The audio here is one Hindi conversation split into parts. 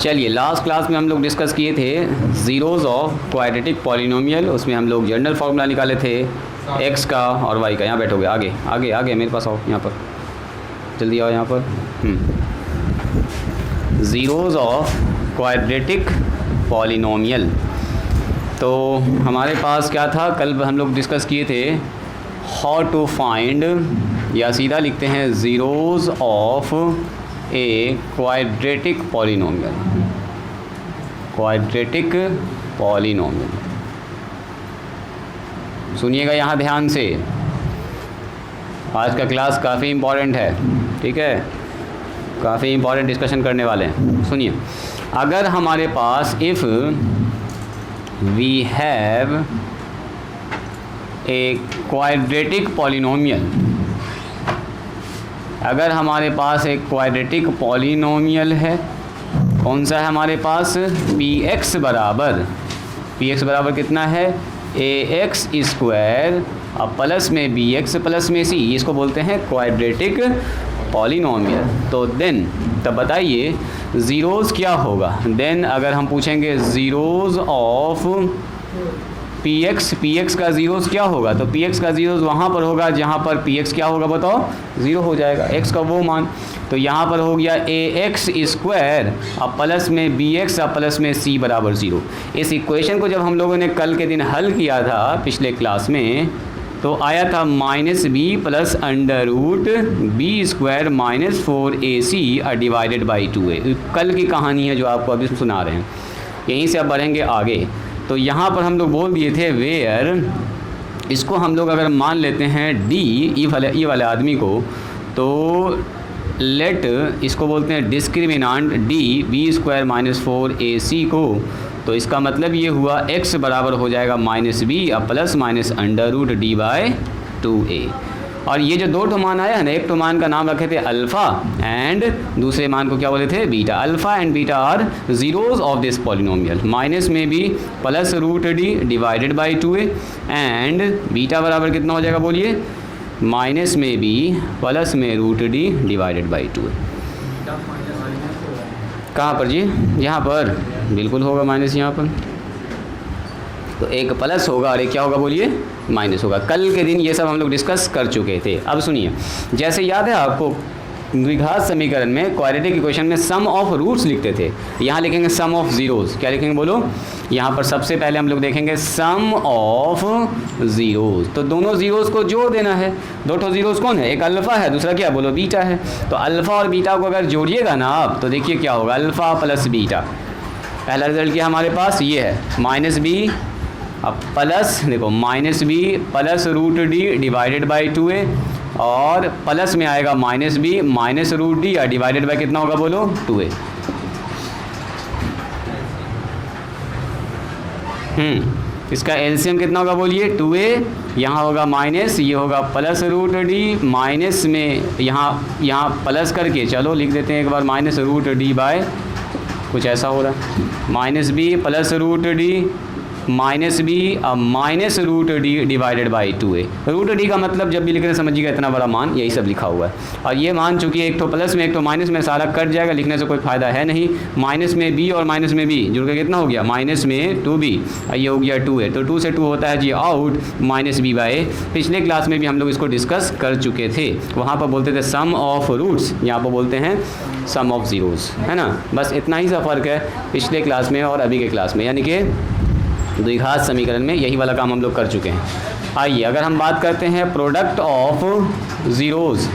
चलिए, लास्ट क्लास में हम लोग डिस्कस किए थे ज़ीरोज़ ऑफ क्वाड्रेटिक पॉलिनोमियल। उसमें हम लोग जनरल फार्मूला निकाले थे एक्स का और वाई का। यहाँ बैठोगे, आगे आगे आगे मेरे पास आओ, यहाँ पर जल्दी आओ यहाँ पर। Zeros of quadratic polynomial. तो हमारे पास क्या था, कल हम लोग डिस्कस किए थे हाउ टू फाइंड, या सीधा लिखते हैं zeros of A quadratic polynomial. Quadratic polynomial, सुनिएगा यहाँ ध्यान से, आज का क्लास काफ़ी इम्पॉर्टेंट है, ठीक है, काफ़ी इम्पॉर्टेंट डिस्कशन करने वाले हैं। सुनिए, अगर हमारे पास if we have a quadratic polynomial, अगर हमारे पास एक क्वाड्रेटिक पॉलिनोमियल है, कौन सा है हमारे पास, px बराबर कितना है, ax स्क्वायर अब प्लस में bx प्लस में c, इसको बोलते हैं क्वाड्रेटिक पॉलिनोमियल। तो देन तब बताइए ज़ीरोज़ क्या होगा। देन अगर हम पूछेंगे ज़ीरोज़ ऑफ px का ज़ीरोज़ क्या होगा, तो px का ज़ीरोज़ वहाँ पर होगा जहाँ पर px क्या होगा बताओ, ज़ीरो हो जाएगा, x का वो मान। तो यहाँ पर हो गया ax स्क्वायर अब प्लस में bx अब प्लस में c बराबर 0। इस इक्वेशन को जब हम लोगों ने कल के दिन हल किया था पिछले क्लास में, तो आया था -b plus under root B square -4ac divided by 2a। कल की कहानी है जो आपको अभी सुना रहे हैं, यहीं से अब बढ़ेंगे आगे। तो यहाँ पर हम लोग बोल दिए थे वेयर, इसको हम लोग अगर मान लेते हैं d, ई वाले आदमी को, तो लेट इसको बोलते हैं डिस्क्रिमिनांट d b स्क्वायर -4ac को, तो इसका मतलब ये हुआ x बराबर हो जाएगा -b अब plus minus under root d by 2a। और ये जो दो मान आया है ना, एक तो मान का नाम रखे थे अल्फ़ा एंड दूसरे मान को क्या बोले थे, beta. Alpha and beta are zeros of this polynomial. Minus में भी plus root D divided by 2a and beta बराबर कितना हो जाएगा बोलिए, माइनस में भी प्लस में root D divided by 2a। कहाँ पर जी, यहाँ पर बिल्कुल होगा माइनस, यहाँ पर तो एक प्लस होगा और एक क्या होगा बोलिए, माइनस होगा। कल के दिन ये सब हम लोग डिस्कस कर चुके थे। अब सुनिए, जैसे याद है आपको द्विघात समीकरण में क्वाड्रेटिक इक्वेशन में सम ऑफ रूट्स लिखते थे, यहाँ लिखेंगे सम ऑफ ज़ीरोज़। क्या लिखेंगे बोलो, यहाँ पर सबसे पहले हम लोग देखेंगे सम ऑफ ज़ीरोज़। तो दोनों ज़ीरोज़ को जोड़ देना है। दो ठो ज़ीरोज़ कौन है, एक अल्फ़ा है, दूसरा क्या बोलो बीटा है। तो अल्फ़ा और बीटा को अगर जोड़िएगा ना आप, तो देखिए क्या होगा, अल्फ़ा प्लस बीटा। पहला रिजल्ट क्या हमारे पास ये है, -b अब प्लस, देखो -b plus root D divided by 2a और प्लस में आएगा -b माइनस रूट डी या डिवाइडेड बाई कितना होगा बोलो, 2a। इसका एलसीएम कितना होगा बोलिए, 2a, यहाँ होगा माइनस, ये होगा प्लस रूट डी, माइनस में यहाँ प्लस करके चलो लिख देते हैं एक बार, माइनस रूट डी बाय, कुछ ऐसा हो रहा है, -b plus root D minus B अब minus root D divided by 2a। Root D का मतलब जब भी लिख रहे हैं समझिएगा इतना बड़ा मान, यही सब लिखा हुआ है। और ये मान चूँकि एक तो प्लस में एक तो माइनस में, सारा कट जाएगा, लिखने से कोई फ़ायदा है नहीं। माइनस में b और माइनस में b जुड़ के कितना हो गया, माइनस में 2b, ये हो गया 2a। तो 2 से 2 होता है जी आउट, -b बाय। पिछले क्लास में भी हम लोग इसको डिस्कस कर चुके थे, वहाँ पर बोलते थे सम ऑफ रूट्स, यहाँ पर बोलते हैं सम ऑफ ज़ीरोज़, है ना। बस इतना ही सा फ़र्क है पिछले क्लास में और अभी के क्लास में, यानी कि द्विघात समीकरण में यही वाला काम हम लोग कर चुके हैं। आइए अगर हम बात करते हैं प्रोडक्ट ऑफ ज़ीरोज़,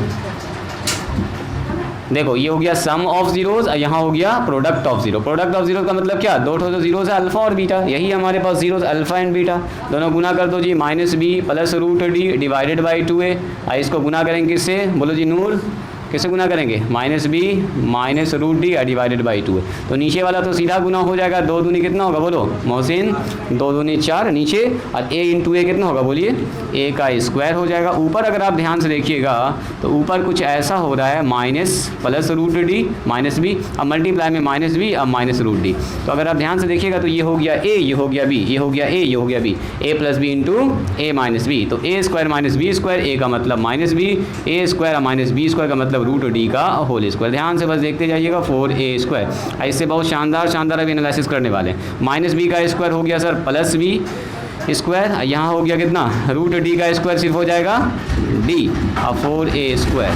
देखो ये हो गया सम ऑफ ज़ीरोज़, यहाँ हो गया product of zero. Product of zeros का मतलब क्या, दो ठो ज़ीरोज़ है अल्फ़ा और बीटा, यही हमारे पास ज़ीरोज़ अल्फ़ा एंड बीटा, दोनों गुना कर दो जी, -b plus root D divided by 2a। इसको गुना करेंगे किससे बोलो जी नूर, किससे गुना करेंगे, -b minus root D divided by 2a। तो नीचे वाला तो सीधा गुना हो जाएगा, 2 दूनी कितना होगा बोलो मोहसिन, 2 दूनी 4 नीचे, और a इंटू a कितना होगा बोलिए, a का स्क्वायर हो जाएगा। ऊपर अगर आप ध्यान से देखिएगा तो ऊपर कुछ ऐसा हो रहा है, minus plus root D minus b, अब मल्टीप्लाई में -b अब माइनस रूट डी। तो अगर आप ध्यान से देखिएगा तो ये हो गया a, ये हो गया b, ये हो गया a, ये हो गया b, a plus b into a minus b। तो a square minus b square, a का मतलब -b, a square minus b square का मतलब मतलब रूट डी का होल स्क्वायर। ध्यान से बस देखते जाइएगा 4a²। इससे बहुत शानदार अभी एनालिसिस करने वाले हैं। माइनस बी का स्क्वायर हो गया सर प्लस बी स्क्वायर, यहाँ हो गया कितना रूट डी का स्क्वायर सिर्फ हो जाएगा डी और 4a²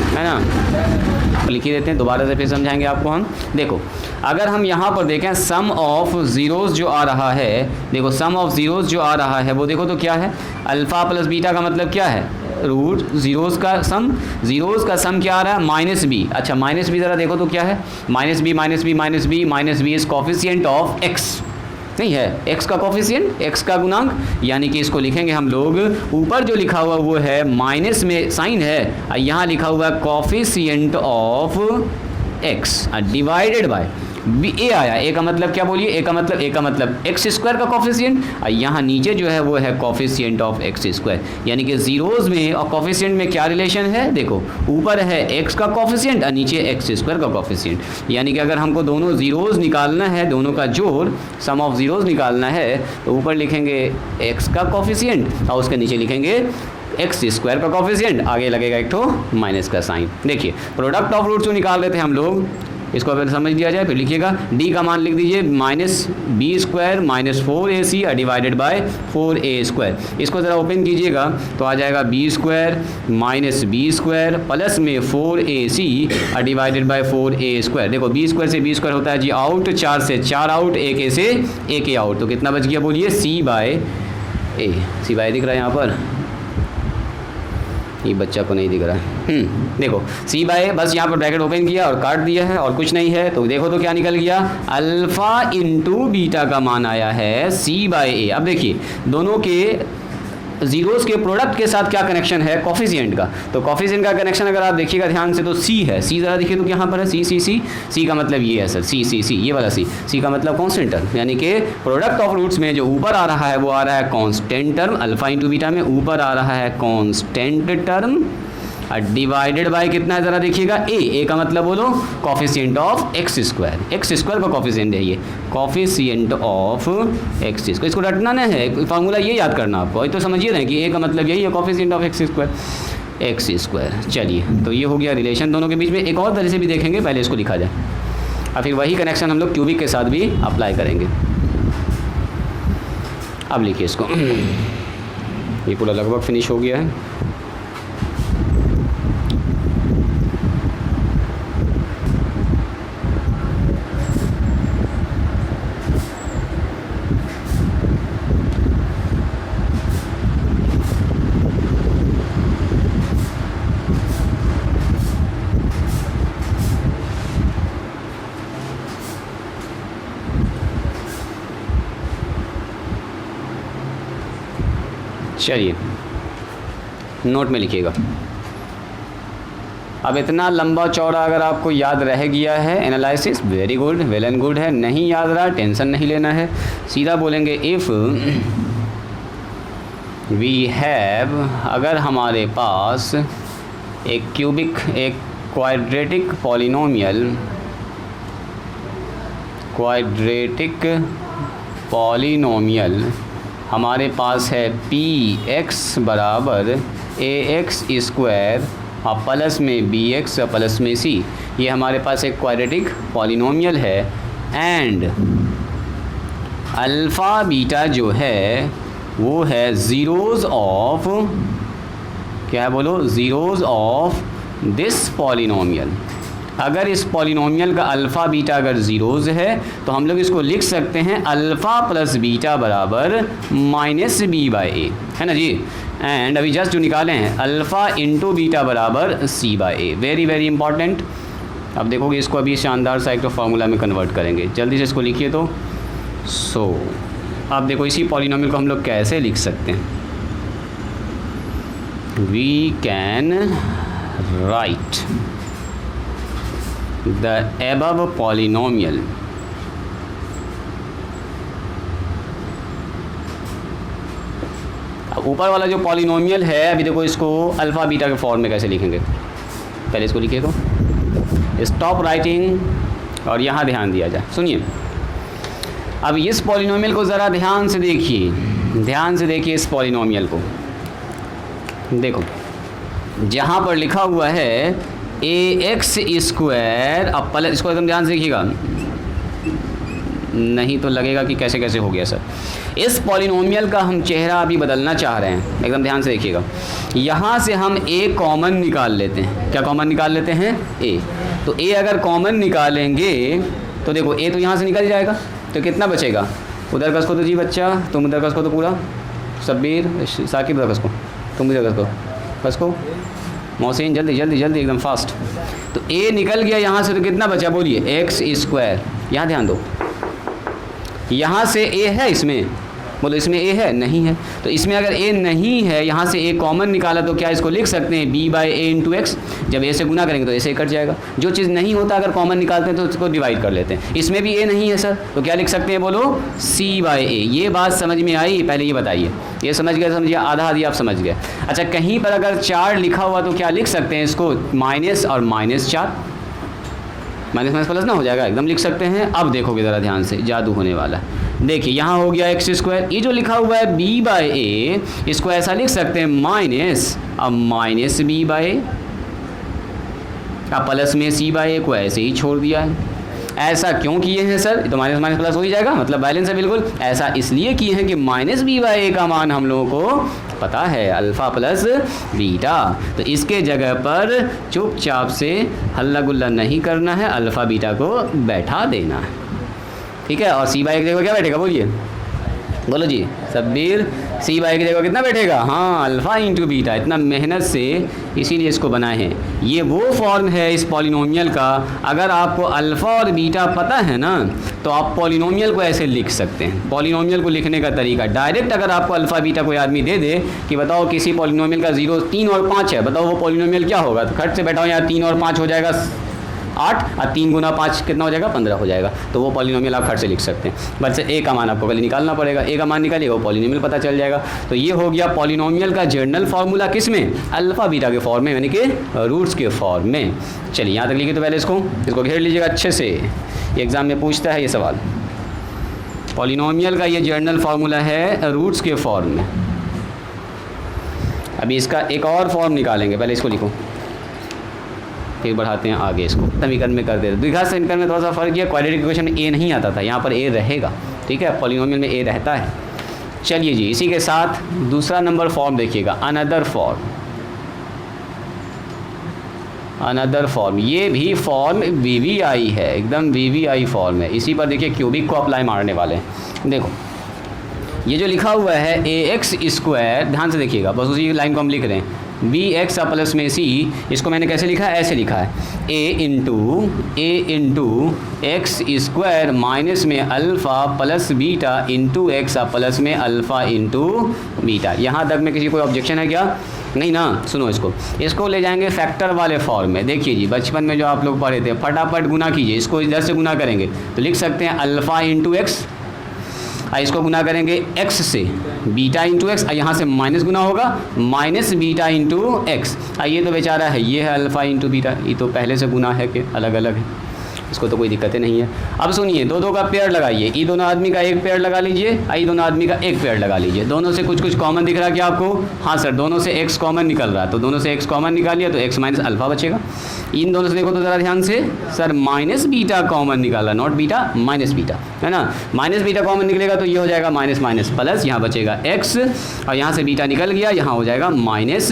है ना। लिख ही देते हैं, दोबारा से फिर समझाएंगे आपको हम। देखो अगर हम यहाँ पर देखें सम ऑफ ज़ीरोज़ जो आ रहा है, देखो सम ऑफ ज़ीरोज़ जो आ रहा है वो देखो तो क्या है, अल्फ़ा प्लस बीटा का मतलब क्या है, रूट ज़ीरोज़ का सम, ज़ीरोज़ का सम क्या आ रहा है माइनस बी। अच्छा माइनस बी ज़रा देखो तो क्या है, minus B minus B minus B minus B is coefficient of X, नहीं है एक्स का कॉफिशिएंट, एक्स का गुणांक, यानी कि इसको लिखेंगे हम लोग, ऊपर जो लिखा हुआ वो है माइनस में साइन है, यहाँ लिखा हुआ है coefficient of x divided by a आया। ए का मतलब क्या बोलिए, ए का मतलब एक्स स्क्वायर का कॉफिशिएंट, और यहाँ नीचे जो है वो है कॉफिशिएंट ऑफ एक्स स्क्वायर, यानी कि ज़ीरोज़ में और कॉफिशिएंट में क्या रिलेशन है, देखो ऊपर है एक्स का कॉफिशिएंट और नीचे एक्स स्क्वायर का कॉफिशिएंट, यानी कि अगर हमको दोनों ज़ीरोज़ निकालना है, दोनों का जोड़ सम ऑफ ज़ीरोज़ निकालना है, तो ऊपर लिखेंगे एक्स का कॉफिशिएंट और उसके नीचे लिखेंगे एक्स स्क्वायर का कॉफिशिएंट, आगे लगेगा एक तो माइनस का साइन। देखिए प्रोडक्ट ऑफ रूट्स जो निकाल रहे थे हम लोग, इसको अगर समझ दिया जाए फिर लिखिएगा डी का मान लिख दीजिए minus B square minus 4ac divided by 4a²। इसको ज़रा ओपन कीजिएगा तो आ जाएगा B square minus B square plus में 4ac डिवाइडेड बाय 4a²। देखो बी स्क्वायर से बी स्क्वायर होता है जी आउट, 4 से 4 आउट, एक ए से एक ए आउट, तो कितना बच गया बोलिए c बाय ए। सी बाय दिख रहा है यहाँ पर, ये बच्चा को नहीं दिख रहा है। देखो सी बाय, बस यहाँ पर ब्रैकेट ओपन किया और काट दिया है और कुछ नहीं है, तो देखो तो क्या निकल गया, अल्फ़ा इंटू बीटा का मान आया है सी बाय ए। अब देखिए दोनों के ज़ीरोज़ के प्रोडक्ट के साथ क्या कनेक्शन है, कॉफिशिएंट का, तो कॉफिशिएंट का कनेक्शन अगर आप देखिएगा ध्यान से तो सी है, सी ज़रा देखिए तो यहाँ पर है सी का मतलब ये है सर, सी ये वाला सी का मतलब कॉन्स्टेंट टर्म, यानी कि प्रोडक्ट ऑफ रूट्स में जो ऊपर आ रहा है वो आ रहा है constant term, alpha into beta में ऊपर आ रहा है कॉन्स्टेंट टर्म डिवाइडेड बाय कितना है ज़रा देखिएगा ए का मतलब बोलो कॉफिशिएंट ऑफ एक्स स्क्वायर का कॉफिशिएंट है ये, कॉफिशिएंट ऑफ एक्स स्क्वायर। इसको रटना नहीं है, फार्मूला ये याद करना आपको, तो समझिए ना कि ए का मतलब यही है कॉफिशिएंट ऑफ एक्स स्क्वायर। चलिए तो ये हो गया रिलेशन दोनों के बीच में। एक और तरह से भी देखेंगे, पहले इसको लिखा जाए और फिर वही कनेक्शन हम लोग क्यूबिक के साथ भी अप्लाई करेंगे। अब लिखिए इसको, ये पूरा लगभग फिनिश हो गया है। चलिए नोट में लिखिएगा। अब इतना लंबा चौड़ा अगर आपको याद रह गया है analysis, very good, well and good है। नहीं याद रहा टेंशन नहीं लेना है, सीधा बोलेंगे इफ़ वी हैव, अगर हमारे पास एक क्वाड्रेटिक पॉलिनोमियल हमारे पास है px बराबर ax² और प्लस में bx प्लस में c, ये हमारे पास एक क्वाड्रेटिक पॉलिनोमियल है, एंड अल्फ़ा बीटा जो है वो है ज़ीरोज़ ऑफ, क्या है बोलो, ज़ीरोज़ ऑफ दिस पॉलिनोमियल। अगर इस पॉलिनोमियल का अल्फ़ा बीटा अगर ज़ीरोज़ है तो हम लोग इसको लिख सकते हैं अल्फ़ा प्लस बीटा बराबर माइनस बी बाई ए, है ना जी। एंड अभी जस्ट जो निकाले हैं अल्फ़ा इंटू बीटा बराबर c by a, very very important. अब देखोगे इसको अभी शानदार सा एक तो फार्मूला में कन्वर्ट करेंगे, जल्दी से इसको लिखिए तो। अब देखो इसी पॉलिनोमियल को हम लोग कैसे लिख सकते हैं, we can write the above polynomial ऊपर वाला जो पॉलिनोमियल है, अभी देखो इसको अल्फ़ा बीटा के फॉर्म में कैसे लिखेंगे, पहले इसको लिखिए तो स्टॉप राइटिंग और यहाँ ध्यान दिया जाए। सुनिए अब इस पॉलिनोमियल को ज़रा ध्यान से देखिए, ध्यान से देखिए इस पॉलिनोमियल को। देखो जहाँ पर लिखा हुआ है ax स्क्वायर, अब प्लस, इसको एकदम ध्यान से देखिएगा, नहीं तो लगेगा कि कैसे कैसे हो गया सर। इस पॉलिनोमियल का हम चेहरा अभी बदलना चाह रहे हैं, एकदम ध्यान से देखिएगा। यहाँ से हम a कॉमन निकाल लेते हैं। क्या कॉमन निकाल लेते हैं? a। तो a अगर कॉमन निकालेंगे तो देखो a तो यहाँ से निकल जाएगा, तो कितना बचेगा? उधर कस को तो जी बच्चा, तुम उधर कस को तो पूरा, शब्बीर साकिब उधर कस को, तुम उधर कस को, मोहसिन जल्दी जल्दी जल्दी एकदम फास्ट। तो a निकल गया यहाँ से, तो कितना बचा बोलिए? X square. यहाँ ध्यान दो, यहाँ से a है, इसमें बोलो इसमें a है? नहीं है। तो इसमें अगर a नहीं है, यहाँ से a कॉमन निकाला, तो क्या इसको लिख सकते हैं b by A into x. जब a से गुना करेंगे तो a से कट जाएगा। जो चीज़ नहीं होता अगर कॉमन निकालते हैं तो उसको डिवाइड कर लेते हैं। इसमें भी a नहीं है सर, तो क्या लिख सकते हैं बोलो? c बाई ए। ये बात समझ में आई? पहले ये बताइए, ये समझ गए? समझिए, आधा आधी आप समझ गए। अच्छा, कहीं पर अगर 4 लिखा हुआ तो क्या लिख सकते हैं इसको? माइनस और -4, माइनस माइनस प्लस ना हो जाएगा, एकदम लिख सकते हैं। अब देखोगे ज़रा ध्यान से, जादू होने वाला है। देखिए यहाँ हो गया एक्स स्क्वायर, ये जो लिखा हुआ है b बाई ए, इसको ऐसा लिख सकते हैं माइनस, अब माइनस b बाई ए, अब प्लस में c बाई ए को ऐसे ही छोड़ दिया है। ऐसा क्यों किए हैं सर? तो माइनस माइनस प्लस हो ही जाएगा, मतलब बैलेंस है बिल्कुल। ऐसा इसलिए किए हैं कि माइनस b बाई ए का मान हम लोगों को पता है, अल्फ़ा प्लस बीटा। तो इसके जगह पर चुपचाप से हल्ला गुल्ला नहीं करना है, अल्फ़ा बीटा को बैठा देना है, ठीक है। और सी बाई की जगह क्या बैठेगा बोलिए? बोलो जी शब्बीर, सी बाई की जगह कितना बैठेगा? हाँ, अल्फ़ा इंटू बीटा। इतना मेहनत से इसीलिए इसको बनाए हैं। ये वो फॉर्म है इस पॉलिनोमियल का, अगर आपको अल्फ़ा और बीटा पता है ना, तो आप पॉलिनोमियल को ऐसे लिख सकते हैं। पॉलिनोमियल को लिखने का तरीका डायरेक्ट, अगर आपको अल्फ़ा बीटा कोई आदमी दे दे कि बताओ किसी पॉलिनोमियल का 0, 3 और 5 है, बताओ वो पॉलिनोमियल क्या होगा? तो खट से बैठाओ, यहाँ 3 और 5 हो जाएगा 8, और 3 गुना 5 कितना हो जाएगा? 15 हो जाएगा। तो वो पॉलिनोमियल आप खट से लिख सकते हैं। बस ए का मान आपको पहले निकालना पड़ेगा, ए का मान निकालिएगा, वो पॉलिनोमियल पता चल जाएगा। तो ये हो गया पॉलिनोमियल का जनरल फार्मूला, किस में? अल्फ़ा बीटा के फॉर्म में, यानी कि रूट्स के फॉर्म में। चलिए यहाँ तक लिखिए, तो पहले इसको घेर लीजिएगा अच्छे से, एग्ज़ाम में पूछता है ये सवाल। पॉलिनोमियल का ये जनरल फार्मूला है रूट्स के फॉर्म में। अभी इसका एक और फॉर्म निकालेंगे, पहले इसको लिखो, फिर बढ़ाते हैं आगे। इसको समीकरण में कर देते हैं। द्विघात समीकरण में थोड़ा सा फर्क किया, क्वाड्रेटिक इक्वेशन में ए नहीं आता था, यहाँ पर ए रहेगा, ठीक है। पॉलिनोमियल में ए रहता है। चलिए जी, इसी के साथ दूसरा नंबर फॉर्म देखिएगा, अनदर फॉर्म। ये भी फॉर्म वीवीआई है, एकदम वीवीआई फॉर्म है। इसी पर देखिए क्यूबिक को अप्लाई मारने वाले हैं। देखो ये जो लिखा हुआ है ए एक्स स्क्वायर, ध्यान से देखिएगा, बस उसी लाइन को हम लिख रहे हैं। बी एक्स प्लस में सी, इसको मैंने कैसे लिखा है? ऐसे लिखा है, ए इंटू एक्स स्क्वायर माइनस में alpha plus beta into x plus में अल्फ़ा इंटू बीटा। यहाँ तक में किसी कोई ऑब्जेक्शन है क्या? नहीं ना। सुनो, इसको ले जाएंगे फैक्टर वाले फॉर्म में। देखिए जी, बचपन में जो आप लोग पढ़े थे, फटाफट गुना कीजिए। इसको इधर से गुना करेंगे तो लिख सकते हैं अल्फ़ा इंटू एक्स, इसको गुना करेंगे x से, बीटा इंटू एक्स, यहाँ से माइनस गुना होगा, माइनस बीटा इंटू एक्स। ये तो बेचारा है, ये है अल्फ़ा इंटू बीटा, ये तो पहले से गुना है कि अलग अलग है, इसको तो कोई दिक्कतें नहीं है। अब सुनिए, दो का पेयर लगाइए, ये दोनों आदमी का एक पेयर लगा लीजिए, ये दोनों आदमी का एक पेयर लगा लीजिए। दोनों से कुछ कॉमन दिख रहा है क्या आपको? हाँ सर, दोनों से x कॉमन निकल रहा है, तो दोनों से x कॉमन निकालिए तो x माइनस अल्फ़ा बचेगा। इन दोनों से देखो तो ज़रा ध्यान से, सर माइनस बीटा कॉमन निकाला, नॉट बीटा, माइनस बीटा, है ना। माइनस बीटा कॉमन निकलेगा तो ये हो जाएगा माइनस माइनस प्लस, यहाँ बचेगा x, और यहाँ से बीटा निकल गया, यहाँ हो जाएगा माइनस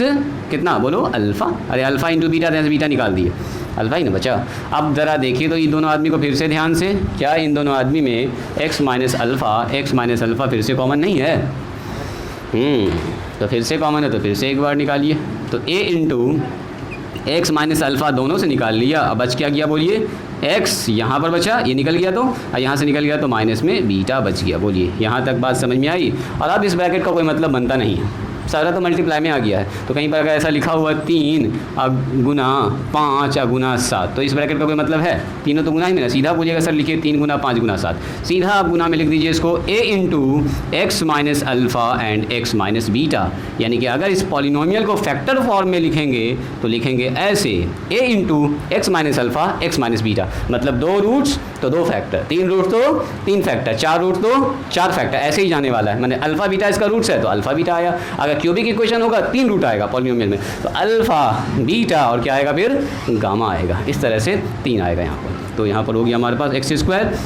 कितना बोलो? अल्फ़ा। अरे अल्फ़ा इंटू बीटा, यहाँ से बीटा निकाल दिए, अल्फ़ा ही ना बचा। अब ज़रा देखिए तो इन दोनों आदमी को फिर से ध्यान से, क्या इन दोनों आदमी में x माइनस अल्फ़ा फिर से कॉमन नहीं है? तो फिर से कॉमन है, तो फिर से एक बार निकालिए। तो a into x minus alpha दोनों से निकाल लिया, अब बच क्या गया बोलिए? x यहाँ पर बचा, ये निकल गया, तो यहाँ से निकल गया तो माइनस में बीटा बच गया। बोलिए, यहाँ तक बात समझ में आई? और अब इस ब्रैकेट का कोई मतलब बनता नहीं है, सारा तो मल्टीप्लाई में आ गया है। तो कहीं पर अगर ऐसा लिखा हुआ 3 गुना 5 गुना 7, तो इस ब्रैकेट का कोई मतलब है? तीनों तो गुना ही में ना। सीधा बोलिएगा सर लिखिए 3 गुना 5 गुना 7, सीधा आप गुना में लिख दीजिए इसको, a into x minus alpha and x minus beta. यानी कि अगर इस पॉलिनोमियल को फैक्टर फॉर्म में लिखेंगे तो लिखेंगे ऐसे, a into x minus alpha x minus beta, मतलब 2 रूट्स तो 2 फैक्टर, 3 रूट तो 3 फैक्टर, 4 रूट तो 4 फैक्टर, ऐसे ही जाने वाला है। मैंने अल्फ़ा बीटा इसका रूट्स है तो अल्फ़ा बीटा आया, अगर क्यूबिक इक्वेशन होगा 3 रूट आएगा पॉलिनोमियल में, तो अल्फ़ा बीटा और क्या आएगा फिर गामा आएगा। इस तरह से 3 आएगा यहाँ पर। तो यहाँ पर हो गया हमारे पास एक्स स्क्वायर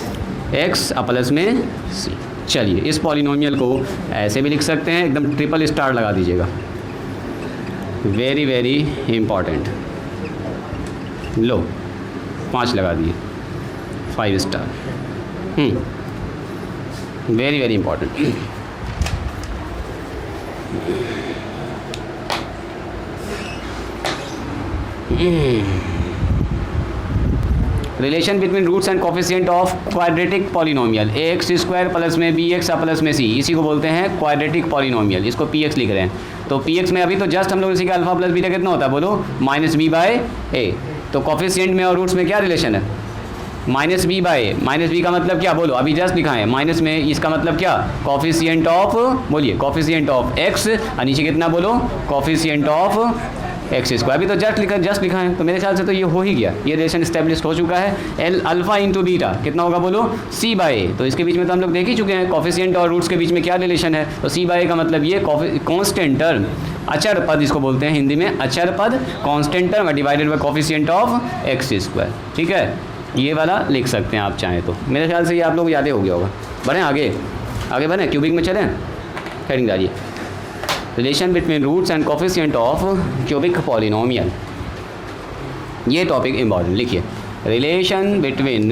एक्स प्लस में सी। चलिए इस पॉलिनोमियल को ऐसे भी लिख सकते हैं, एकदम ट्रिपल स्टार लगा दीजिएगा, वेरी वेरी इम्पॉर्टेंट। लो 5 लगा दिए, 5 star, very very important. Relation between roots and coefficient of quadratic polynomial A X square plus में बी एक्स प्लस में सी, इसी को बोलते हैं क्वाड्रेटिक पॉलिनोमियल। इसको पी एक्स लिख रहे हैं। तो पी एक्स में अभी तो जस्ट हम लोग इसी का अल्फा प्लस बीटा कितना होता है बोलो, माइनस बी बाय ए। तो कोफिशिएंट में और रूट्स में क्या रिलेशन है, माइनस बी बाय ए। माइनस बी का मतलब क्या बोलो, अभी जस्ट लिखा है माइनस में, इसका मतलब क्या, कोफिशिएंट ऑफ, बोलिए कोफिशिएंट ऑफ एक्स, और नीचे कितना बोलो, कोफिशिएंट ऑफ एक्स स्क्वायर। अभी तो जस्ट लिखा है, तो मेरे ख्याल से तो ये हो ही गया, ये रिलेशन स्टैब्लिश हो चुका है। एल अल्फा इंटू बीटा कितना होगा बोलो, सी बाय ए। तो इसके बीच में तो हम लोग देख ही चुके हैं कोफिशिएंट और रूट्स के बीच में क्या रिलेशन है। तो सी बाय ए का मतलब ये कांस्टेंट टर्म, अचर पद इसको बोलते हैं हिंदी में, अचर पद constant term divided by coefficient of X square. ठीक है, ये वाला लिख सकते हैं आप चाहें तो। मेरे ख्याल से ये आप लोग याद हो गया होगा। बढ़ें आगे, आगे बढ़ें, क्यूबिक में चलें, हेडिंग डालिए, relation between roots and coefficient of cubic polynomial. ये टॉपिक इम्पॉर्टेंट, लिखिए, relation between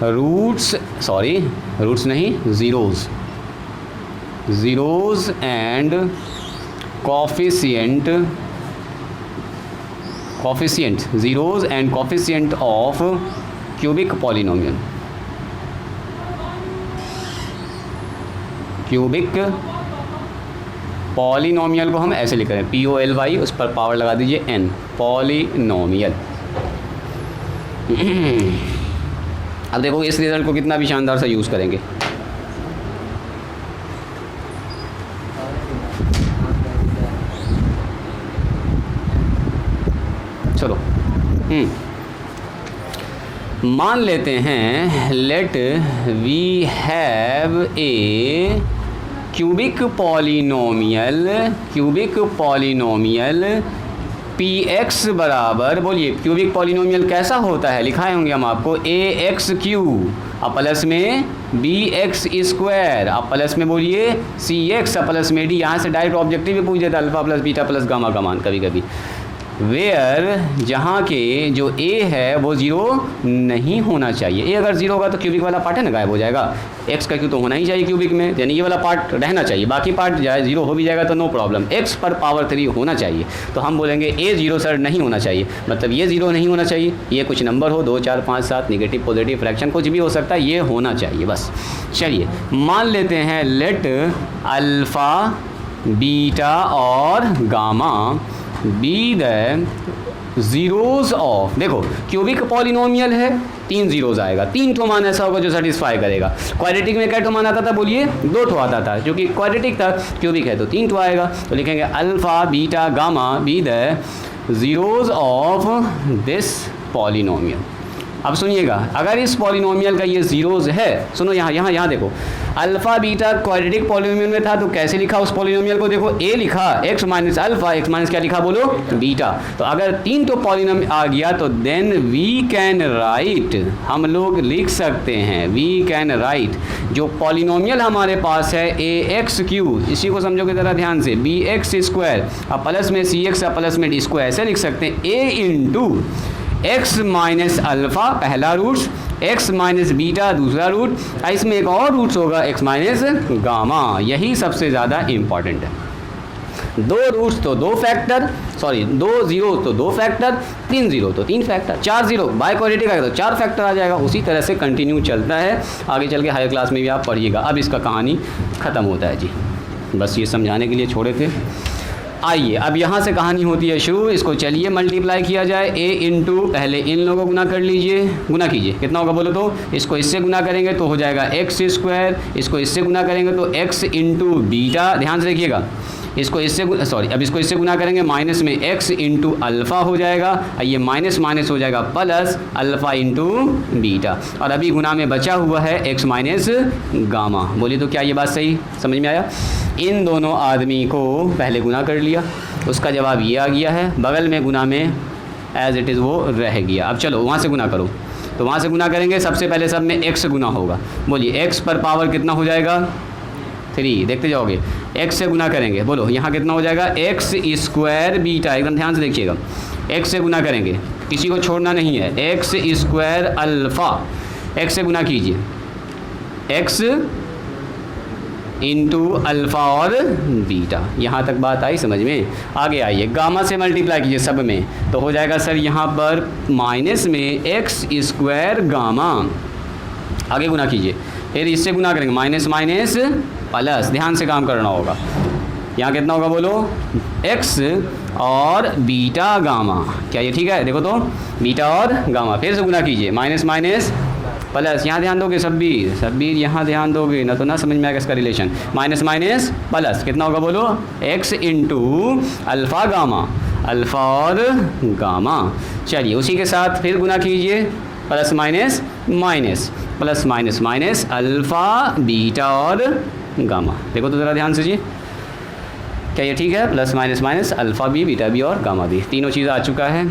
roots, sorry roots नहीं, zeros and coefficient, zeros and coefficient of cubic polynomial. Cubic polynomial को हम ऐसे लिख रहे हैं, POLY, उस पर पावर लगा दीजिए n, पॉलिनोमियल। अब देखो इस रिजल्ट को कितना भी शानदार सा यूज़ करेंगे। चलो मान लेते हैं, let we have a cubic polynomial P X बराबर, बोलिए क्यूबिक पॉलिनोमियल कैसा होता है, लिखाए होंगे हम आपको, ए एक्स क्यू प्लस में बी एक्स स्क्वायर प्लस में बोलिए सी एक्स प्लस में डी। यहाँ से डायरेक्ट ऑब्जेक्टिव भी पूछ देता है, alpha plus beta plus gamma का मान कभी कभी। वेयर, जहाँ के जो ए है वो ज़ीरो नहीं होना चाहिए। ए अगर ज़ीरो होगा तो क्यूबिक वाला पार्ट है ना गायब हो जाएगा। एक्स का क्यू तो होना ही चाहिए क्यूबिक में, यानी ये वाला पार्ट रहना चाहिए, बाकी पार्ट जाए ज़ीरो हो भी जाएगा तो नो प्रॉब्लम। एक्स पर पावर 3 होना चाहिए। तो हम बोलेंगे ए ज़ीरो सर नहीं होना चाहिए, मतलब ये ज़ीरो नहीं होना चाहिए, ये कुछ नंबर हो 2 4 5 7, निगेटिव पॉजिटिव फ्रैक्शन कुछ भी हो सकता है, ये होना चाहिए बस। चलिए मान लेते हैं, लेट अल्फ़ा बीटा और gamma be the zeros of, देखो क्यूबिक पॉलिनोमियल है, 3 ज़ीरोज़ आएगा, 3 ठो मान ऐसा होगा जो सेटिस्फाई करेगा। क्वाड्रेटिक में क्या ठो मान आता था बोलिए, 2 ठो आता था, क्योंकि क्वाड्रेटिक था, क्यूबिक है तो 3 ठो आएगा। तो लिखेंगे alpha beta gamma be the zeros of this polynomial. अब सुनिएगा, अगर इस पॉलिनोमियल का ये ज़ीरोज़ है, सुनो यहाँ देखो, अल्फ़ा बीटा क्वाड्रेटिक पॉलिनोमियल में था तो कैसे लिखा उस पॉलिनोमियल को, देखो ए लिखा x minus alpha, x minus क्या लिखा बोलो बीटा। तो अगर 3 तो पॉलिनोमियल आ गया तो देन वी कैन राइट, हम लोग लिख सकते हैं, वी कैन राइट जो पॉलिनोमियल हमारे पास है ए एक्स क्यू, इसी को समझोगे ज़रा ध्यान से, बी एक्स स्क्वायर अब प्लस में सी एक्स प्लस में डी स्क्वायर, ऐसे लिख सकते हैं ए इंटू एक्स माइनस अल्फ़ा पहला रूट्स, एक्स माइनस बीटा दूसरा रूट, इसमें एक और रूट्स होगा एक्स माइनस गामा। यही सबसे ज़्यादा इम्पॉर्टेंट है। 2 रूट्स तो 2 फैक्टर, सॉरी 2 ज़ीरो तो 2 फैक्टर, 3 ज़ीरो तो 3 फैक्टर, 4 ज़ीरो बाय क्वाड्रेटिक आएगा तो 4 फैक्टर आ जाएगा। उसी तरह से कंटिन्यू चलता है, आगे चल के हायर क्लास में भी आप पढ़िएगा। अब इसका कहानी ख़त्म होता है जी, बस ये समझाने के लिए छोड़े थे। आइए अब यहाँ से कहानी होती है शुरू। इसको चलिए मल्टीप्लाई किया जाए, ए इंटू पहले इन लोगों को गुना कर लीजिए, गुना कीजिए, कितना होगा बोलो तो, इसको इससे गुना करेंगे तो हो जाएगा एक्स स्क्वायर, इसको इससे गुना करेंगे तो एक्स इंटू बीटा, ध्यान से देखिएगा इसको इससे अब इसको इससे गुना करेंगे, माइनस में x इंटू अल्फ़ा हो जाएगा, ये माइनस माइनस हो जाएगा प्लस अल्फ़ा इंटू बीटा, और अभी गुना में बचा हुआ है x माइनस गामा। बोलिए तो क्या ये बात सही समझ में आया? इन दोनों आदमी को पहले गुना कर लिया, उसका जवाब ये आ गया है, बगल में गुना में एज इट इज़ वो रह गया। अब चलो वहाँ से गुना करो, तो वहाँ से गुना करेंगे, सबसे पहले सब में x गुना होगा। बोलिए x पर पावर कितना हो जाएगा? 3, देखते जाओगे, x से गुना करेंगे, बोलो यहाँ कितना हो जाएगा? x स्क्वायर बीटा, एकदम ध्यान से देखिएगा, x से गुना करेंगे, किसी को छोड़ना नहीं है, x स्क्वायर अल्फ़ा, x से गुना कीजिए, x इंटू अल्फ़ा और बीटा। यहाँ तक बात आई समझ में? आगे आइए, गामा से मल्टीप्लाई कीजिए सब में, तो हो जाएगा सर यहाँ पर माइनस में x स्क्वायर गामा, आगे गुना कीजिए, फिर इससे गुना करेंगे, माइनस माइनस प्लस, ध्यान से काम करना होगा, यहाँ कितना होगा बोलो? x और बीटा गामा, क्या ये ठीक है? देखो तो बीटा और गामा, फिर से गुना कीजिए, माइनस माइनस प्लस, यहाँ ध्यान दोगे सब्बीर यहाँ ध्यान दोगे ना, तो ना समझ में आएगा इसका रिलेशन, माइनस माइनस प्लस, कितना होगा बोलो? x into alpha gamma, alpha और गामा। चलिए उसी के साथ फिर गुना कीजिए, plus minus minus, plus minus minus, alpha beta और गामा। देखो तो ज़रा ध्यान से जी, क्या ये ठीक है? प्लस माइनस माइनस, अल्फ़ा भी, बीटा भी और गामा भी, तीनों चीज़ आ चुका है।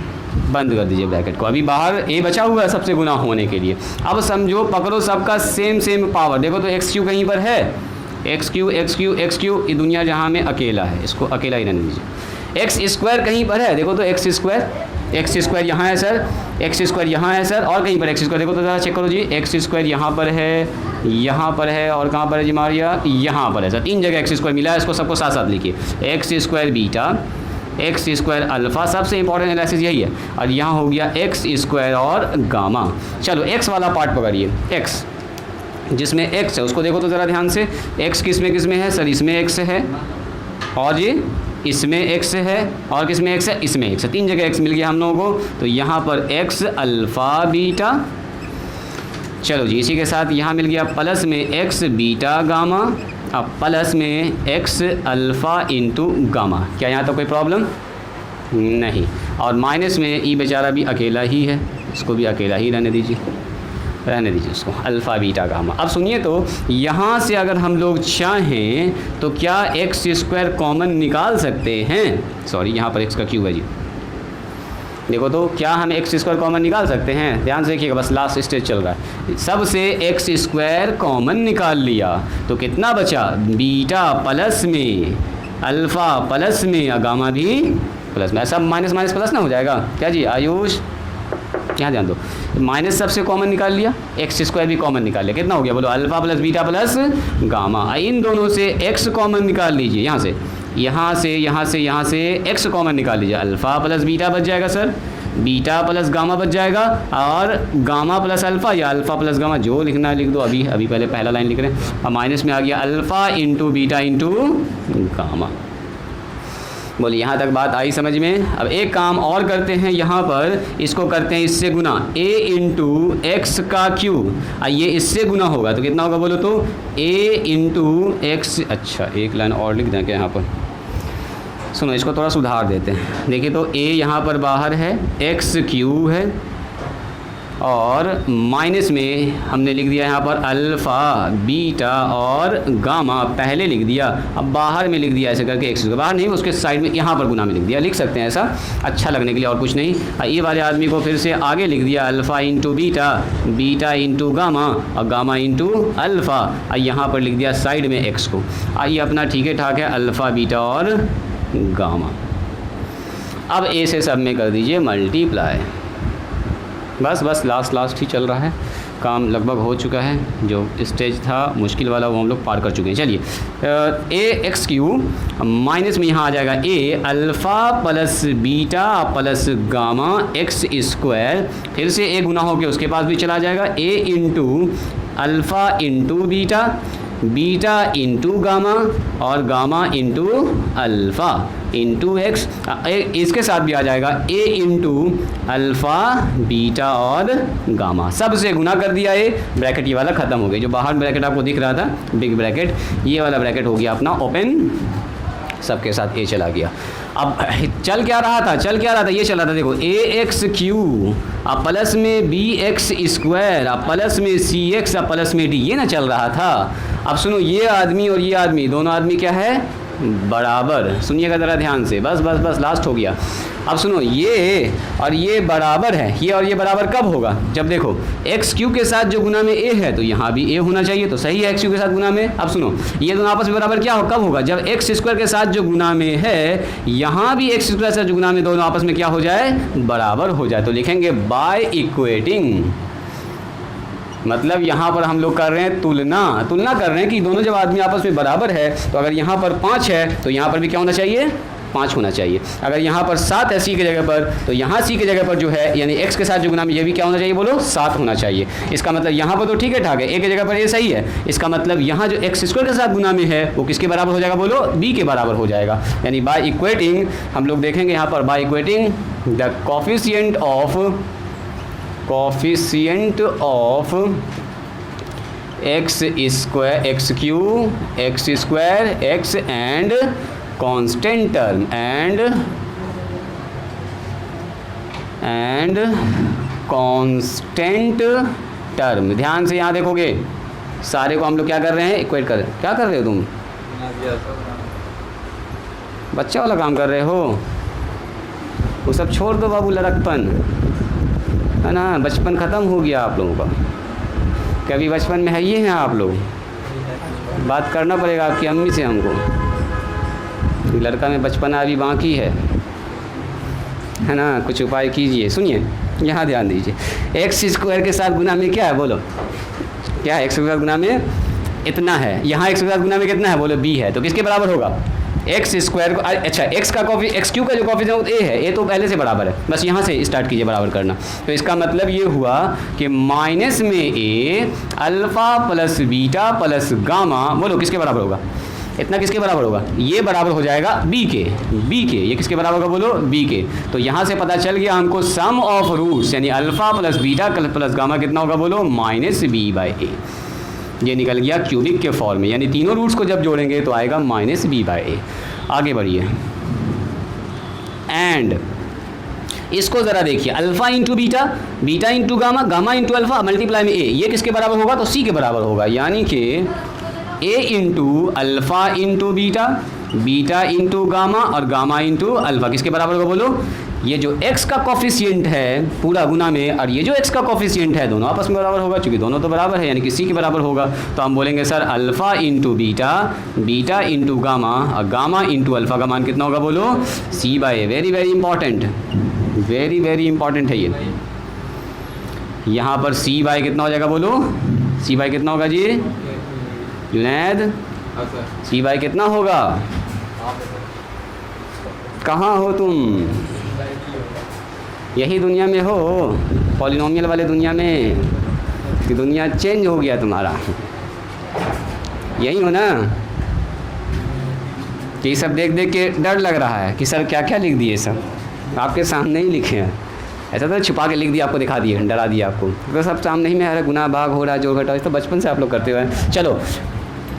बंद कर दीजिए ब्रैकेट को, अभी बाहर ए बचा हुआ है सबसे गुना होने के लिए। अब समझो, पकड़ो सबका सेम पावर, देखो तो एक्स क्यू कहीं पर है, एक्स क्यू ये दुनिया जहाँ में अकेला है, इसको अकेला ही रहने दीजिए। एक्स स्क्वायर कहीं पर है, देखो तो एक्स स्क्वायर यहाँ है सर, एक्स स्क्वायर यहाँ है सर, और कहीं पर एक्स स्क्वायर, देखो तो ज़रा चेक करो जी, एक्स स्क्वायर यहाँ पर है, और कहाँ पर है जी मारिया? यहाँ पर है सर, 3 जगह एक्स स्क्वायर मिला है, इसको सबको साथ साथ लिखिए, x square beta, x square alpha, सबसे इंपॉर्टेंट एनालिसिस यही है, और यहाँ हो गया एक्स स्क्वायर और गामा। चलो एक्स वाला पार्ट पकड़िए, एक्स जिसमें एक्स है उसको देखो तो ज़रा ध्यान से, एक्स किस में है सर? इसमें एक्स है, और जी इसमें एक्स है, और किस में एक्स है? इसमें एक्स है, 3 जगह एक्स मिल गया हम लोगों को, तो यहाँ पर एक्स अल्फ़ा बीटा। चलो जी इसी के साथ यहाँ मिल गया प्लस में एक्स बीटा गामा, अब प्लस में एक्स अल्फ़ा इंटू गामा। क्या यहाँ तो कोई प्रॉब्लम नहीं? और माइनस में ई बेचारा भी अकेला ही है, इसको भी अकेला ही रहने दीजिए उसको, अल्फ़ा बीटा गामा। अब सुनिए तो, यहाँ से अगर हम लोग चाहें तो क्या एक्स स्क्वायर कॉमन निकाल सकते हैं? सॉरी यहाँ पर एक्स का क्यू है जी, देखो तो क्या हम एक्स स्क्वायर कॉमन निकाल सकते हैं? ध्यान से देखिएगा, बस लास्ट स्टेज चल रहा है, सबसे एक्स स्क्वायर कॉमन निकाल लिया तो कितना बचा? बीटा प्लस में अल्फ़ा प्लस में या गामा भी प्लस में, सब माइनस माइनस प्लस ना हो जाएगा क्या जी? आयुष यहाँ ध्यान दो, माइनस सबसे कॉमन निकाल लिया, एक्स स्क्वायर भी कॉमन निकाल लिया, कितना हो गया बोलो? Alpha plus beta plus gamma. इन दोनों से एक्स कॉमन निकाल लीजिए, यहाँ से एक्स कॉमन निकाल लीजिए, अल्फ़ा प्लस बीटा बच जाएगा सर, बीटा प्लस गामा बच जाएगा, और गामा प्लस अल्फ़ा या अल्फ़ा प्लस गामा, जो लिखना है लिख दो, अभी पहले पहला लाइन लिख रहे हैं, और माइनस में आ गया alpha into beta into gamma. बोलिए यहाँ तक बात आई समझ में? अब एक काम और करते हैं, यहाँ पर इसको करते हैं इससे गुना, a इंटू एक्स का क्यू, ये इससे गुना होगा तो कितना होगा बोलो तो? a into x. अच्छा एक लाइन और लिख दें क्या यहाँ पर? सुनो इसको थोड़ा सुधार देते हैं, देखिए तो a यहाँ पर बाहर है, एक्स क्यू है, और माइनस में हमने लिख दिया यहाँ पर अल्फ़ा बीटा और गामा, पहले लिख दिया, अब बाहर में लिख दिया ऐसे करके, एक्स बाहर नहीं उसके साइड में यहाँ पर गुना में लिख दिया, लिख सकते हैं ऐसा अच्छा लगने के लिए और कुछ नहीं। ये वाले आदमी को फिर से आगे लिख दिया, alpha into beta, beta into gamma और गामा इंटू अल्फ़ा, यहाँ पर लिख दिया साइड में एक्स को। आइए अपना ठीक है ठाक है, अल्फ़ा बीटा और गामा। अब ए से सब में कर दीजिए मल्टीप्लाई, बस लास्ट ही चल रहा है, काम लगभग हो चुका है, जो स्टेज था मुश्किल वाला वो हम लोग पार कर चुके हैं। चलिए ए एक्स क्यू माइनस में यहाँ आ जाएगा a alpha plus beta plus gamma x square, फिर से ए गुना होकर उसके पास भी चला जाएगा, a into alpha into beta, beta into gamma और gamma into alpha into x, इसके साथ भी आ जाएगा ए इंटू अल्फ़ा बीटा और गामा, सबसे गुना कर दिया। ए ब्रैकेट ये वाला ख़त्म हो गया, जो बाहर ब्रैकेट आपको दिख रहा था बिग ब्रैकेट, ये वाला ब्रैकेट हो गया अपना ओपन। सबके साथ ए चला गया। अब चल क्या रहा था, ये चल रहा था, देखो ए एक्स क्यू अब प्लस में बी एक्स स्क्वायर अब प्लस में सी एक्स अब प्लस में डी, ये ना चल रहा था। अब सुनो, ये आदमी और ये आदमी, दोनों आदमी क्या है, बराबर। सुनिएगा ज़रा ध्यान से, बस लास्ट हो गया। अब सुनो, ये और ये बराबर है, ये और ये बराबर कब होगा, जब देखो एक्स क्यू के साथ जो गुना में ए है तो यहाँ भी ए होना चाहिए, तो सही है एक्स क्यू के साथ गुना में। अब सुनो, ये दोनों आपस में बराबर क्या हो, कब होगा, जब एक्स स्क्वायर के साथ जो गुना में है यहाँ भी एक्स स्क्वायर के साथ जो गुना में, दोनों आपस में क्या हो जाए, बराबर हो जाए। तो लिखेंगे बाय इक्वेटिंग, मतलब यहाँ पर हम लोग कर रहे हैं तुलना कर रहे हैं कि दोनों जब आदमी आपस में बराबर है तो अगर यहाँ पर 5 है तो यहाँ पर भी क्या होना चाहिए, 5 होना चाहिए। अगर यहाँ पर 7 है सी की जगह पर तो यहाँ सी की जगह पर जो है यानी एक्स के साथ जो गुना में ये भी क्या होना चाहिए, बोलो 7 होना चाहिए। इसका मतलब यहाँ पर तो ठीक है ठाक है, ए की जगह पर ये सही है, इसका मतलब यहाँ जो एक्स स्क्वायर के साथ गुना में है वो किसके बराबर हो जाएगा, बोलो बी के बराबर हो जाएगा। यानी बाय इक्वेटिंग हम लोग देखेंगे यहाँ पर, by equating the coefficient of X square X cube X square X and constant term and constant term. ध्यान से यहाँ देखोगे, सारे को हम लोग क्या कर रहे हैं, इक्वेट कर रहे हैं। क्या कर रहे हो तुम, बच्चा वाला काम कर रहे हो, वो सब छोड़ दो बाबू, लड़कपन है ना, बचपन ख़त्म हो गया आप लोगों का। कभी बचपन में है ये हैं आप लोग, बात करना पड़ेगा आपकी अम्मी से हमको, लड़का में बचपना अभी बाकी है ना, कुछ उपाय कीजिए। सुनिए यहाँ ध्यान दीजिए, एक्स स्क्वायर के साथ गुना में क्या है, बोलो क्या है, एक्स के साथ गुना में इतना है, यहाँ एक्स के साथ गुना में कितना है, बोलो बी है, तो किसके बराबर होगा, एक्स स्क्वायर को, अच्छा एक्स क्यू का जो कोफिशिएंट ए है, ए तो पहले से बराबर है, बस यहाँ से स्टार्ट कीजिए बराबर करना। तो इसका मतलब ये हुआ कि माइनस में a alpha plus beta plus gamma, बोलो किसके बराबर होगा, इतना किसके बराबर होगा, ये बराबर हो जाएगा बी के, ये किसके बराबर होगा, बोलो बी के। तो यहाँ से पता चल गया हमको सम ऑफ रूट्स यानी alpha plus beta plus gamma कितना होगा, बोलो माइनस बी बाई ए। ये निकल गया क्यूबिक के फॉर्म में, यानी तीनों रूट्स को जब जोड़ेंगे तो आएगा माइनस बी बाई ए। आगे बढ़िए, एंड इसको ज़रा देखिए, alpha into beta, beta into gamma, gamma into alpha multiply में ए, ये किसके बराबर होगा, तो सी के बराबर होगा। यानी कि a into alpha into beta, beta into gamma और गामा इंटू अल्फ़ा किसके बराबर होगा, बोलो ये जो x का कोफिशिएंट है पूरा गुना में और ये जो x का कोफिशिएंट है दोनों आपस में बराबर होगा, क्योंकि दोनों तो बराबर है यानी कि c के बराबर होगा। तो हम बोलेंगे sir alpha into beta, beta into gamma और गामा इंटू अल्फ़ा का मान कितना होगा, बोलो c by a. Very very important, very important है ये। यहाँ पर c बाई कितना हो जाएगा, बोलो c बाई कितना होगा जी जुनैद, c बाई कितना होगा, कहाँ हो तुम, यही दुनिया में हो, पॉलिनोमियल वाले दुनिया में, कि दुनिया चेंज हो गया तुम्हारा, यही हो ना, कि सब देख देख के डर लग रहा है कि सर क्या क्या लिख दिए, सब आपके सामने ही लिखे हैं, ऐसा तो छुपा के लिख दिया, आपको दिखा दिए, डरा दिया आपको, तो सब सामने ही में है, गुनाह भाग हो रहा है, जोड़ घटा, तो बचपन से आप लोग करते हुए। चलो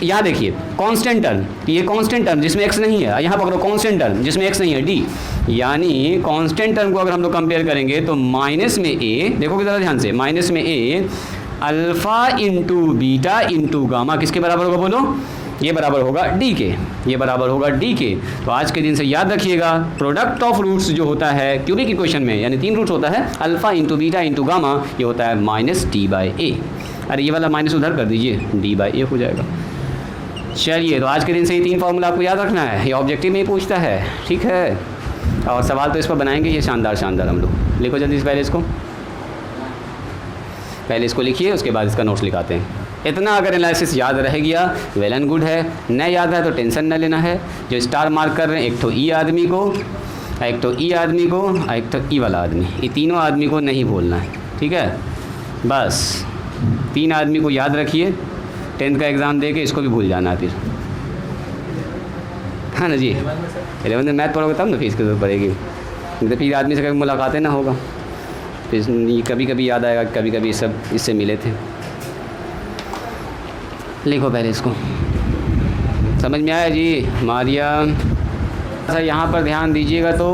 यहाँ देखिए कांस्टेंट टर्म, ये कांस्टेंट टर्म जिसमें x नहीं है, यहाँ पकड़ो कांस्टेंट टर्म जिसमें x नहीं है d, यानी कांस्टेंट टर्म को अगर हम लोग कंपेयर करेंगे तो माइनस में a, देखोगे ज़रा ध्यान से, माइनस में a alpha into beta into gamma किसके बराबर होगा, बोलो ये बराबर होगा d के, ये बराबर होगा d के। तो आज के दिन से याद रखिएगा, प्रोडक्ट ऑफ रूट्स जो होता है क्यूबिक इक्वेशन में, यानी 3 रूट्स होता है, alpha into beta into gamma, ये होता है माइनस d बाई ए। अरे ये वाला माइनस उधर कर दीजिए, d बाई ए हो जाएगा। चलिए, तो आज के दिन से ये 3 फार्मूला आपको याद रखना है, ये ऑब्जेक्टिव में ही पूछता है, ठीक है, और सवाल तो इस पर बनाएंगे ये शानदार हम लोग। लिखो जल्दी से, पहले इसको लिखिए, उसके बाद इसका नोट्स लिखाते हैं। इतना अगर एनालिसिस याद रह गया वेल एंड गुड है, न याद है तो टेंशन न लेना है। जो स्टार मार्क कर रहे हैं, एक तो ई आदमी को, एक तो ई आदमी को, एक तो ई वाला आदमी, ये तीनों आदमी को नहीं बोलना है, ठीक है, बस 3 आदमी को याद रखिए। 10th का एग्ज़ाम दे के इसको भी भूल जाना फिर, हाँ ना जी, 11th में मैथ पढ़ोगे तब ना फीस की जरूरत पड़ेगी, तो फिर आदमी से कभी मुलाकातें ना होगा, फिर कभी कभी याद आएगा, कभी कभी सब इससे मिले थे। लिखो पहले इसको, समझ में आया जी, मारिया अच्छा यहाँ पर ध्यान दीजिएगा तो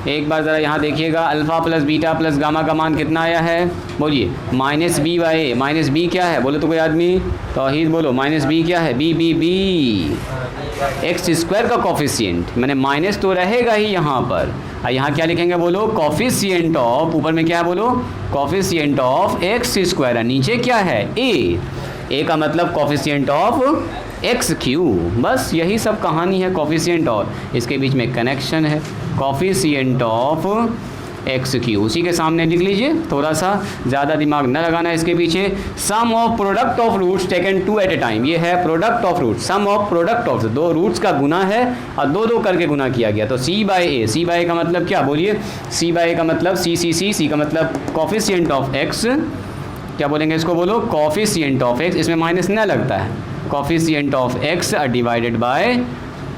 एक बार ज़रा यहाँ देखिएगा, alpha plus beta plus gamma का मान कितना आया है? बोलिए minus B by A. Minus B क्या है बोलो तो कोई आदमी? तौहीद बोलो, माइनस बी क्या है? B B B X square का कॉफिशिएंट, मैंने माइनस तो रहेगा ही यहाँ पर। यहाँ क्या लिखेंगे बोलो? कॉफिशिएंट ऑफ, ऊपर में क्या है बोलो? कॉफिशिएंट ऑफ एक्स स्क्वायर, नीचे क्या है? ए का मतलब कॉफिशिएंट ऑफ एक्स क्यू। बस यही सब कहानी है कॉफिशिएंट, और इसके बीच में कनेक्शन है कॉफिशिएंट ऑफ एक्स क्यू। उसी के सामने लिख लीजिए, थोड़ा सा ज़्यादा दिमाग न लगाना है इसके पीछे। Sum of product of roots taken two at a time, ये है product of root. Sum of product of, दो रूट्स का गुना है और दो दो करके गुना किया गया, तो सी बाई ए। सी बाई ए का मतलब क्या? बोलिए सी बाई ए का मतलब सी का मतलब कॉफिशिएंट ऑफ एक्स। क्या बोलेंगे इसको? बोलो कॉफिशिएंट ऑफ एक्स, इसमें माइनस न लगता है। Coefficient of x divided by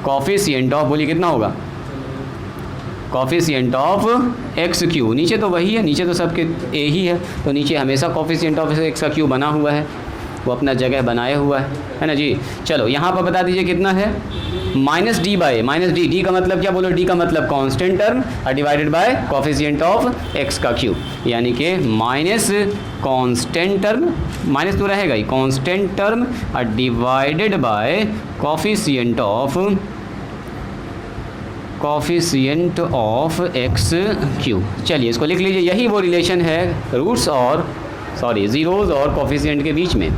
coefficient of, बोलिए कितना होगा? Coefficient of X Q. नीचे तो वही है, नीचे तो सबके ए ही है, तो नीचे हमेशा कॉफिशिएंट ऑफ एक्स का क्यू बना हुआ है, वो अपना जगह बनाए हुआ है ना जी। चलो यहाँ पर बता दीजिए कितना है? Minus D by minus D. D का मतलब क्या? बोलो डी का मतलब कांस्टेंट टर्म और divided by coefficient of x का क्यू, यानी कि माइनस कांस्टेंट टर्म, माइनस तो रहेगा ही, कांस्टेंट टर्म और divided by coefficient of X Q. चलिए इसको लिख लीजिए, यही वो रिलेशन है रूट्स और ज़ीरोज़ और कॉफिशिएंट के बीच में,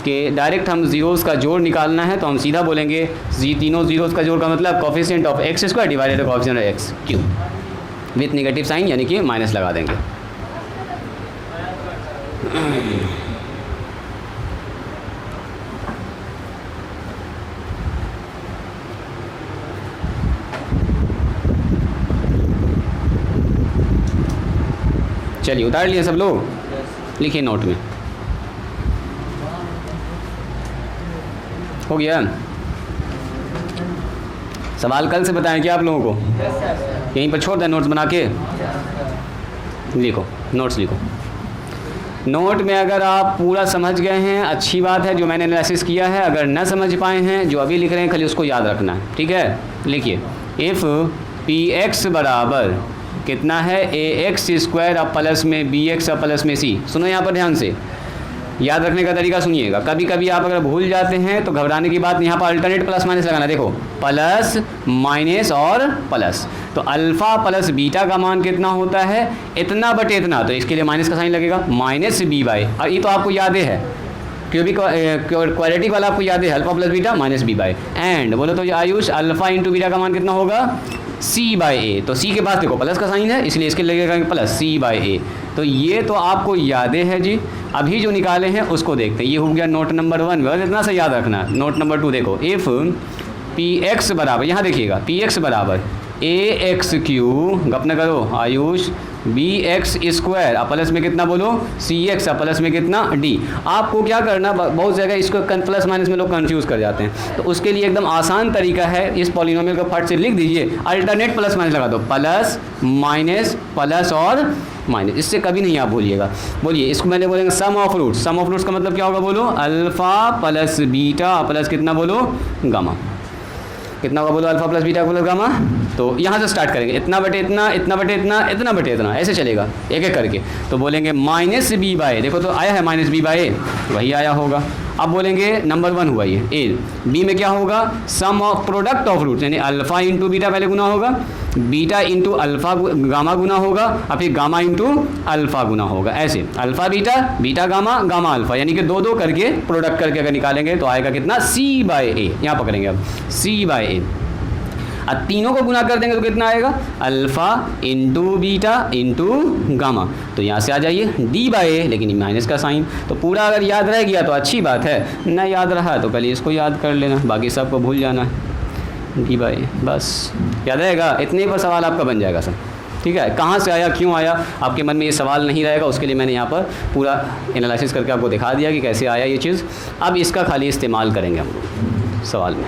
कि डायरेक्ट हम ज़ीरोज़ का जोड़ निकालना है तो हम सीधा बोलेंगे तीनों ज़ीरोज़ का जोड़ का मतलब coefficient of X square divided by coefficient of X cube with negative sign, यानी कि माइनस लगा देंगे। चलिए उतार लिए सब लोग, लिखिए नोट में। हो गया? सवाल कल से बताएं क्या आप लोगों को? यहीं पर छोड़ दें नोट्स बना के, लिखो नोट्स लिखो। नोट में अगर आप पूरा समझ गए हैं अच्छी बात है, जो मैंने एनालिसिस किया है। अगर न समझ पाए हैं, जो अभी लिख रहे हैं, खाली उसको याद रखना है, ठीक है? लिखिए इफ़ पी एक्स बराबर कितना है? ए एक्स स्क्वायर और प्लस में बी एक्स और प्लस में सी। सुनो यहाँ पर ध्यान से, याद रखने का तरीका सुनिएगा। कभी कभी आप अगर भूल जाते हैं तो घबराने की बात, यहाँ पर अल्टरनेट प्लस माइनस लगाना। देखो प्लस माइनस और प्लस, तो अल्फ़ा प्लस बीटा का मान कितना होता है? इतना बटे इतना, तो इसके लिए माइनस का साइन लगेगा, माइनस बी बाई। और ये तो आपको याद है, क्योंकि क्वालिटी वाला आपको याद है, alpha plus beta minus B by. And बोलो तो आयुष, अल्फ़ा इंटू बीटा का मान कितना होगा? सी बाई ए। तो सी के पास देखो प्लस का साइन है, इसलिए इसके लगेगा प्लस सी बाई ए। तो ये तो आपको यादें है जी। अभी जो निकाले हैं उसको देखते हैं। ये हो गया नोट नंबर 1, बस इतना सा याद रखना। नोट नंबर 2 देखो, इफ़ पी एक्स बराबर, यहाँ देखिएगा पी एक्स बराबर ए एक्स क्यू, गप न करो Ayush, B X square plus में कितना बोलो? सी एक्स प्लस में कितना? डी। आपको क्या करना, बहुत जगह इसको प्लस माइनस में लोग कंफ्यूज कर जाते हैं, तो उसके लिए एकदम आसान तरीका है, इस पॉलिनोमियल को फट से लिख दीजिए, अल्टरनेट प्लस माइनस लगा दो, प्लस माइनस प्लस और माइनस, इससे कभी नहीं आप भूलिएगा। बोलिए इसको मैंने बोलेंगे sum of roots. Sum of roots का मतलब क्या होगा बोलो? अल्फ़ा प्लस बीटा प्लस कितना बोलो? गामा। कितना होगा बोलो? Alpha plus beta plus gamma. तो यहाँ से स्टार्ट करेंगे, इतना बटे इतना, इतना बटे इतना, इतना बटे इतना, ऐसे चलेगा एक एक करके। तो बोलेंगे माइनस बी बाई, देखो तो आया है माइनस बी बाई, वही आया होगा। अब बोलेंगे नंबर 1 हुआ ये ए। बी में क्या होगा? सम ऑफ प्रोडक्ट ऑफ रूट्स, यानी अल्फ़ा इंटू बीटा पहले गुना होगा, बीटा इंटू अल्फ़ा गामा गुना होगा, और फिर गामा इंटू अल्फ़ा गुना होगा। ऐसे alpha beta, beta gamma, gamma alpha, यानी कि दो दो करके प्रोडक्ट करके अगर निकालेंगे तो आएगा कितना? सी बाई ए। यहाँ पकड़ेंगे अब सी बाई ए, अब तीनों को गुना कर देंगे तो कितना आएगा? Alpha into beta into gamma. तो यहाँ से आ जाइए डी बाई ए, लेकिन माइनस का साइन। तो पूरा अगर याद रह गया तो अच्छी बात है, न याद रहा तो पहले इसको याद कर लेना, बाकी सबको भूल जाना है। डी बाई, बस याद रहेगा, इतने पर सवाल आपका बन जाएगा सब। ठीक है, कहाँ से आया, क्यों आया, आपके मन में ये सवाल नहीं रहेगा, उसके लिए मैंने यहाँ पर पूरा एनालिसिस करके आपको दिखा दिया कि कैसे आया ये चीज़। अब इसका खाली इस्तेमाल करेंगे हम लोग सवाल में।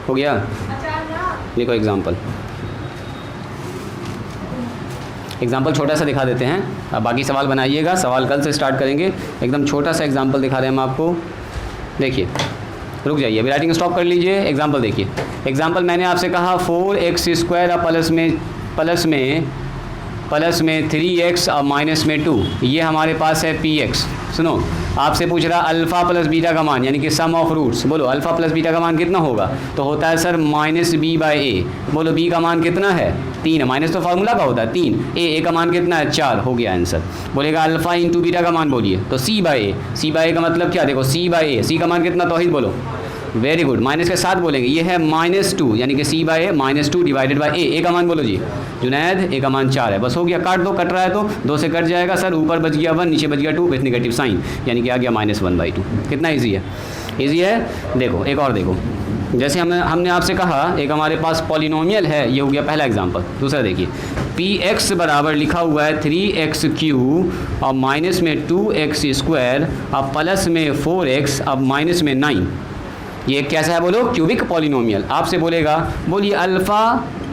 हो गया? लिखो एग्जाम्पल। एग्जाम्पल छोटा सा दिखा देते हैं, अब बाकी सवाल बनाइएगा, सवाल कल से स्टार्ट करेंगे। एकदम छोटा सा एग्जाम्पल दिखा रहे हैं हम आपको। देखिए, रुक जाइए, अभी राइटिंग स्टॉप कर लीजिए, एग्जाम्पल देखिए। एग्जाम्पल मैंने आपसे कहा 4x² और प्लस में 3x और माइनस में 2, ये हमारे पास है px। सुनो, आपसे पूछ रहा अल्फ़ा प्लस बीटा का मान, यानी कि सम ऑफ रूट्स। बोलो अल्फ़ा प्लस बीटा का मान कितना होगा? तो होता है सर -b/a। बोलो b का मान कितना है? 3 है, माइनस तो फार्मूला का होता है 3। a का मान कितना है? 4। हो गया आंसर। बोलेगा अल्फ़ा इंटू बीटा का मान बोलिए, तो c/a। c/a का मतलब क्या? देखो c/a, c का मान कितना? तौहीद बोलो। वेरी गुड, माइनस के साथ बोलेंगे, ये है -2, यानी कि c/a -2 डिवाइडेड बाय a का मान बोलो जी जुनैद। a का मान 4 है, बस हो गया। काट दो, कट रहा है तो 2 से कट जाएगा सर, ऊपर बच गया 1, नीचे बच गया 2 विथ नेगेटिव साइन, यानी कि आ गया -1/2। कितना ईजी है? ईजी है। देखो एक और देखो, जैसे हमने आपसे कहा एक हमारे पास पॉलिनोमियल है, ये हो गया पहला एग्जाम्पल। दूसरा देखिए, px बराबर लिखा हुआ है 3x³ और माइनस में 2x² और प्लस में 4x अब माइनस में 9। ये कैसा है बोलो? Cubic polynomial. आपसे बोलेगा, बोलिए alpha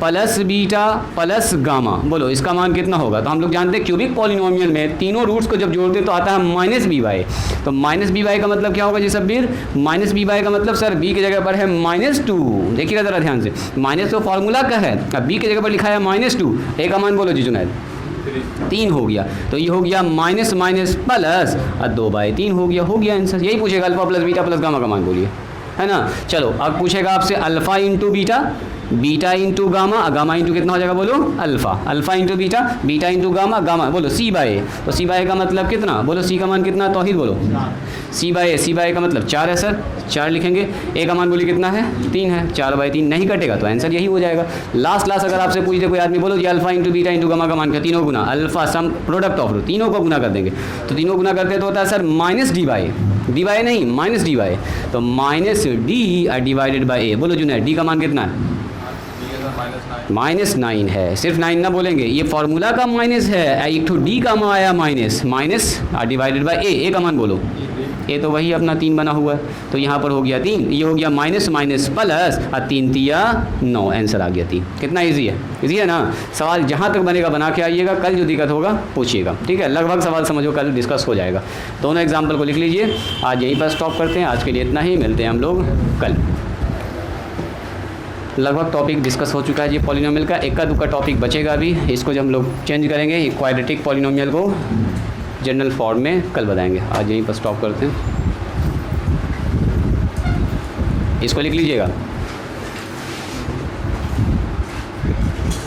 plus beta plus gamma, बोलो इसका मान कितना होगा? तो हम लोग जानते हैं क्यूबिक पॉलिनोमियल में तीनों रूट्स को जब जोड़ते तो आता है -b/। तो -b/, का मतलब क्या होगा जी सब्बीर? -b/, का मतलब सर b की जगह पर है -2। देखिएगा ज़रा ध्यान से, माइनस तो फार्मूला का है, अब b की जगह पर लिखा है -2। a का मान बोलो जी जुनैद। 3 हो गया, तो ये हो गया माइनस माइनस प्लस और 2/3 हो गया। हो गया आंसर। यही पूछेगा alpha plus beta plus gamma का मान बोलिए, है ना। चलो अब पूछेगा आपसे alpha into beta, beta into gamma, gamma into कितना हो जाएगा बोलो? Alpha. Alpha into beta, beta into gamma, gamma बोलो c/a। तो c/a का मतलब कितना? बोलो c का मान कितना? तौहीद बोलो। c/a का मतलब 4 है सर, 4 लिखेंगे। a का मान बोलिए कितना है? 3 है, 4/3 नहीं कटेगा तो आंसर यही हो जाएगा। लास्ट अगर आपसे पूछ दे कोई आदमी, बोलो जी alpha into beta into gamma का मान क्या? तीनों गुना, alpha sum product of root, तीनों को गुना कर देंगे। तो तीनों गुना करते तो होता है सर -d/a, d/a नहीं -d/a। तो -d डिवाइडेड बाय a। बोलो जुनैद d का मान कितना है? -9 है। सिर्फ 9 ना बोलेंगे, ये फार्मूला का माइनस है, एक तो d का मान आया माइनस डिवाइडेड बाय a का मान बोलो। a तो वही अपना 3 बना हुआ है, तो यहाँ पर हो गया 3, ये हो गया माइनस माइनस प्लस और 3 तिया 9, आंसर आ गया 3। कितना ईजी है? ईजी है ना। सवाल जहाँ तक बनेगा बना के आइएगा, कल जो दिक्कत होगा पूछिएगा, ठीक है। लगभग सवाल समझो, कल डिस्कस हो जाएगा। दोनों एग्जाम्पल को लिख लीजिए। आज यहीं पर स्टॉप करते हैं, आज के लिए इतना ही, मिलते हैं हम लोग कल। लगभग टॉपिक डिस्कस हो चुका है जी पॉलिनोमियल का, एक का दूका टॉपिक बचेगा अभी, इसको जब हम लोग चेंज करेंगे क्वाड्रेटिक पॉलिनोमियल को जनरल फॉर्म में कल बताएंगे। आज यहीं पर स्टॉप करते हैं, इसको लिख लीजिएगा।